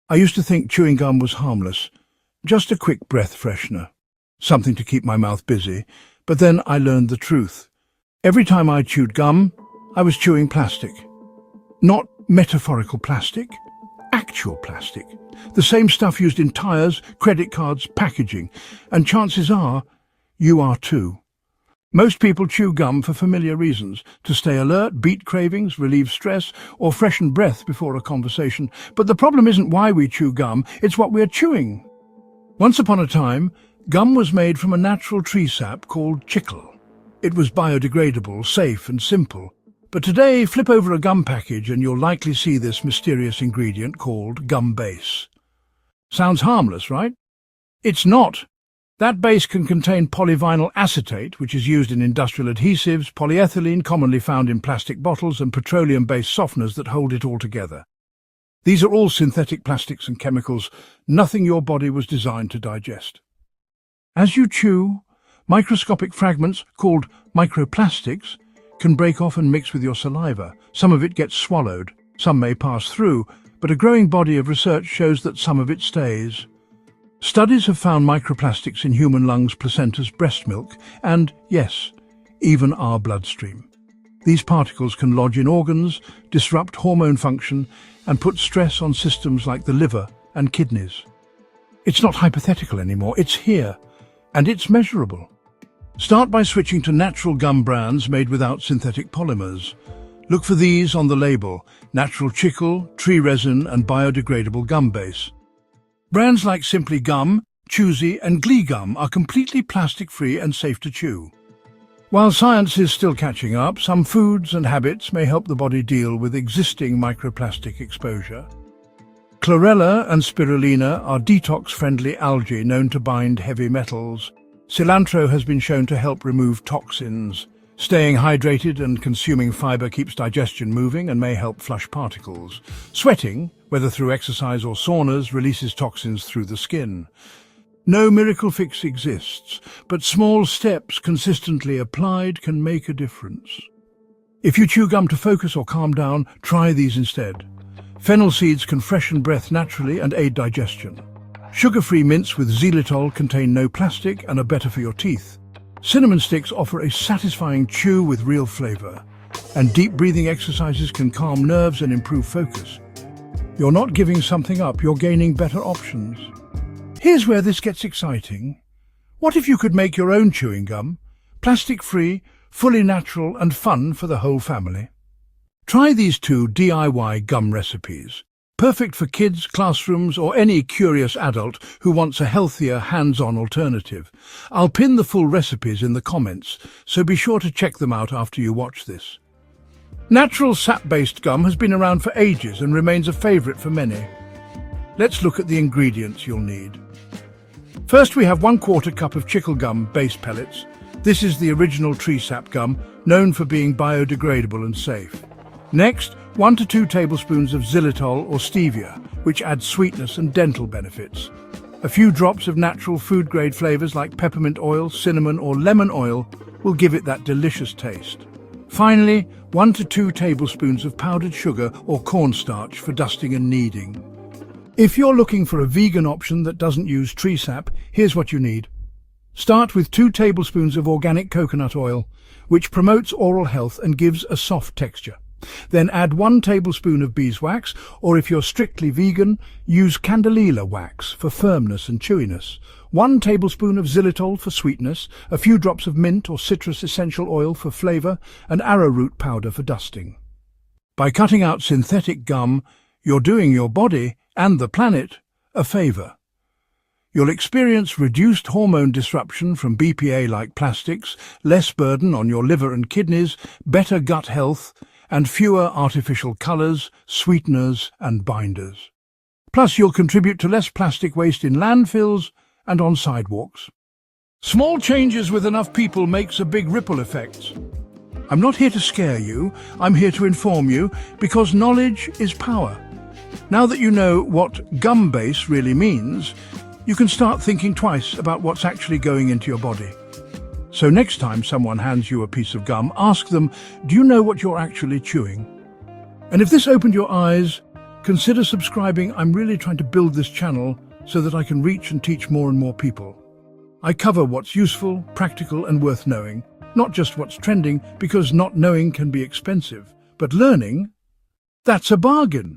I used to think chewing gum was harmless, just a quick breath freshener, something to keep my mouth busy, but then I learned the truth. Every time I chewed gum, I was chewing plastic. Not metaphorical plastic, actual plastic. The same stuff used in tires, credit cards, packaging, and chances are, you are too. Most people chew gum for familiar reasons, to stay alert, beat cravings, relieve stress, or freshen breath before a conversation. But the problem isn't why we chew gum, it's what we're chewing. Once upon a time, gum was made from a natural tree sap called chicle. It was biodegradable, safe and simple. But today, flip over a gum package and you'll likely see this mysterious ingredient called gum base. Sounds harmless, right? It's not. That base can contain polyvinyl acetate, which is used in industrial adhesives, polyethylene, commonly found in plastic bottles, and petroleum-based softeners that hold it all together. These are all synthetic plastics and chemicals, nothing your body was designed to digest. As you chew, microscopic fragments, called microplastics, can break off and mix with your saliva. Some of it gets swallowed, some may pass through, but a growing body of research shows that some of it stays. Studies have found microplastics in human lungs, placentas, breast milk, and, yes, even our bloodstream. These particles can lodge in organs, disrupt hormone function, and put stress on systems like the liver and kidneys. It's not hypothetical anymore, it's here, and it's measurable. Start by switching to natural gum brands made without synthetic polymers. Look for these on the label: natural chicle, tree resin, and biodegradable gum base. Brands like Simply Gum, Choosy, and Glee Gum are completely plastic-free and safe to chew. While science is still catching up, some foods and habits may help the body deal with existing microplastic exposure. Chlorella and spirulina are detox-friendly algae known to bind heavy metals. Cilantro has been shown to help remove toxins. Staying hydrated and consuming fiber keeps digestion moving and may help flush particles. Sweating, whether through exercise or saunas, releases toxins through the skin. No miracle fix exists, but small steps consistently applied can make a difference. If you chew gum to focus or calm down, try these instead. Fennel seeds can freshen breath naturally and aid digestion. Sugar-free mints with xylitol contain no plastic and are better for your teeth. Cinnamon sticks offer a satisfying chew with real flavor, and deep breathing exercises can calm nerves and improve focus. You're not giving something up, you're gaining better options. Here's where this gets exciting. What if you could make your own chewing gum? Plastic-free, fully natural, and fun for the whole family. Try these 2 DIY gum recipes. Perfect for kids, classrooms, or any curious adult who wants a healthier, hands-on alternative. I'll pin the full recipes in the comments, so be sure to check them out after you watch this. Natural sap-based gum has been around for ages and remains a favorite for many. Let's look at the ingredients you'll need. First, we have 1/4 cup of chicle gum base pellets. This is the original tree sap gum, known for being biodegradable and safe. Next, 1 to 2 tablespoons of xylitol or stevia, which adds sweetness and dental benefits. A few drops of natural food-grade flavors like peppermint oil, cinnamon, or lemon oil will give it that delicious taste. Finally, 1 to 2 tablespoons of powdered sugar or cornstarch for dusting and kneading. If you're looking for a vegan option that doesn't use tree sap, here's what you need. Start with 2 tablespoons of organic coconut oil, which promotes oral health and gives a soft texture. Then add 1 tablespoon of beeswax, or if you're strictly vegan, use candelilla wax for firmness and chewiness. 1 tablespoon of xylitol for sweetness, a few drops of mint or citrus essential oil for flavor, and arrowroot powder for dusting. By cutting out synthetic gum, you're doing your body and the planet a favor. You'll experience reduced hormone disruption from BPA-like plastics, less burden on your liver and kidneys, better gut health, and fewer artificial colors, sweeteners, and binders. Plus, you'll contribute to less plastic waste in landfills and on sidewalks. Small changes with enough people makes a big ripple effect. I'm not here to scare you, I'm here to inform you, because knowledge is power. Now that you know what gum base really means, you can start thinking twice about what's actually going into your body. So next time someone hands you a piece of gum, ask them, do you know what you're actually chewing? And if this opened your eyes, Consider subscribing. I'm really trying to build this channel so that I can reach and teach more and more people. I cover what's useful, practical, and worth knowing, not just what's trending, because not knowing can be expensive. But learning, that's a bargain.